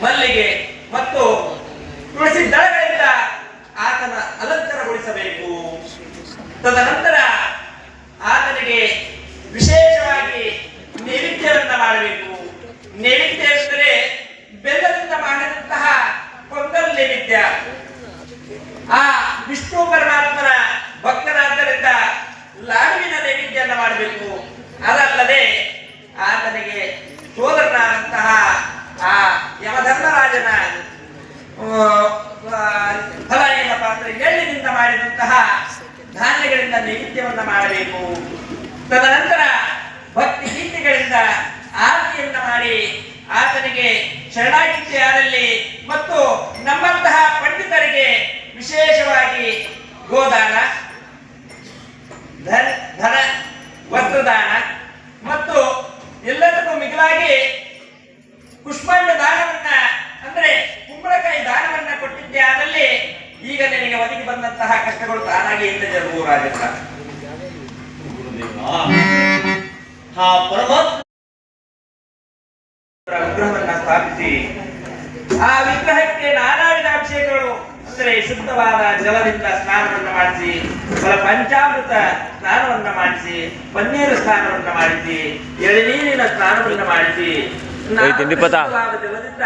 ಮಲ್ಲಿಗೆ ಮತ್ತು ತುಳಸಿ ದಳಗಳಿಂದ ಆತನ ಅಲಂಕಾರಗೊಳಿಸಬೇಕು. ತದನಂತರ ಆತನಿಗೆ ವಿಶೇಷವಾಗಿ ನೈವೇದ್ಯವನ್ನ ಮಾಡಬೇಕು. ನೈವೇದ್ಯ ಎಂದರೆ ಬೆಲ್ಲದಿಂದ ಮಾಡಿದಂತಹ ಪೊಂಗಲ್ ನೈವೇದ್ಯ. ಆ ವಿಷ್ಣು ಪರಮಾತ್ಮನ ಭಕ್ತನಾದ್ದರಿಂದ ಲಾಡುವಿನ ನೈವೇದ್ಯವನ್ನು ಮಾಡಬೇಕು. ಅದಲ್ಲದೆ ಆತನಿಗೆ ಸೋದರನಾದಂತಹ ಆ ಯಮಧರ್ಮರಾಜನ ಫಲ ಏನಪ್ಪ ಅಂದ್ರೆ ಎಳ್ಳಿನಿಂದ ಮಾಡಿದಂತಹ ಧಾನ್ಯಗಳಿಂದ ನೈವೇದ್ಯವನ್ನ ಮಾಡಬೇಕು. ತದನಂತರ ಭಕ್ತಿ ಗೀತೆಗಳಿಂದ ಆರತಿಯನ್ನ ಮಾಡಿ ಆತನಿಗೆ ಶರಣಾಗತಿಯಾದಲ್ಲಿ ಮತ್ತು ನಮ್ಮಂತಹ ಪಂಡಿತರಿಗೆ ವಿಶೇಷವಾಗಿ ಗೋದಾನ, ಧನ, ವಸ್ತ್ರದಾನ ಮತ್ತು ಎಲ್ಲದಕ್ಕೂ ಮಿಗಿಲಾಗಿ ಕುಷ್ಮಾಂಡ ದಾನವನ್ನ ಅಂದ್ರೆ ಕುಂಬಳಕಾಯಿ ದಾನವನ್ನ ಕೊಟ್ಟಿದ್ದೆ. ಆದಲ್ಲಿ ಈಗ ನಿನಗೆ ಒದಗಿ ಬಂದಂತಹ ಕಷ್ಟಗಳು ತಾನಾಗಿ ಇಂದ ಜರುಗುವ ರಾಜೇಂದ್ರ. ಆ ಪರಮಾತ್ಮ ವಿಗ್ರಹವನ್ನ ಸ್ಥಾಪಿಸಿ ಆ ವಿಗ್ರಹಕ್ಕೆ ನಾನಾ ವಿಧ ಅಭಿಷೇಕಗಳು ಅಂದ್ರೆ ಶುದ್ಧವಾದ ಜಲದಿಂದ ಸ್ನಾನವನ್ನ ಮಾಡಿಸಿ, ಪಂಚಾಮೃತ ಸ್ನಾನವನ್ನ ಮಾಡಿಸಿ, ಪನ್ನೀರು ಸ್ನಾನವನ್ನ ಮಾಡಿಸಿ, ಎಳನೀರಿನ ಸ್ನಾನವನ್ನ ಮಾಡಿಸಿ ಜಲದಿಂದ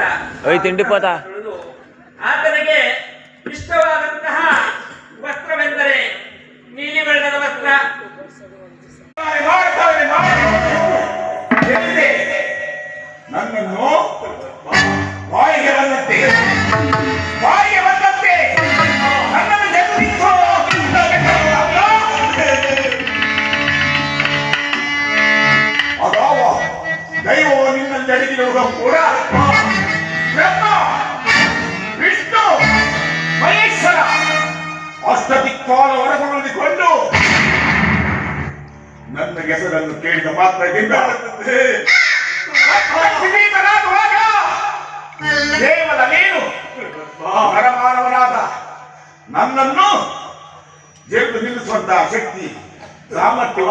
ಆತನಿಗೆ ಇಷ್ಟವಾದಂತಹ ವಸ್ತ್ರವೆಂದರೆ ನೀಲಿ ಬಣ್ಣದ ವಸ್ತ್ರ. ನನ್ನನ್ನು ಬಾಯಿಗೆ ಬಂದಂತೆ ನನ್ನನ್ನು ಜಗತ್ತಿತ್ತು. ಅದಾವ ದೈವವು ನಿನ್ನಲ್ಲಿ ಅಡಗಿರುವುದು ಕೂಡ ಬ್ರಹ್ಮ, ವಿಷ್ಣು, ಮಹೇಶ್ವರ ಅಷ್ಟದಿಕ್ಪಾಲ ಹೊರಗೊಳ್ಳಿಕೊಂಡು ನನ್ನ ಹೆಸರನ್ನು ಕೇಳಿದ ಮಾತ್ರದಿಂದ ಕೇವಲ ನೀನು ಪರಮಾನವನಾದ ನನ್ನನ್ನು ಜೆದ್ದು ನಿಲ್ಲಿಸುವಂತಹ ಶಕ್ತಿ ಸಾಮರ್ಥ್ಯ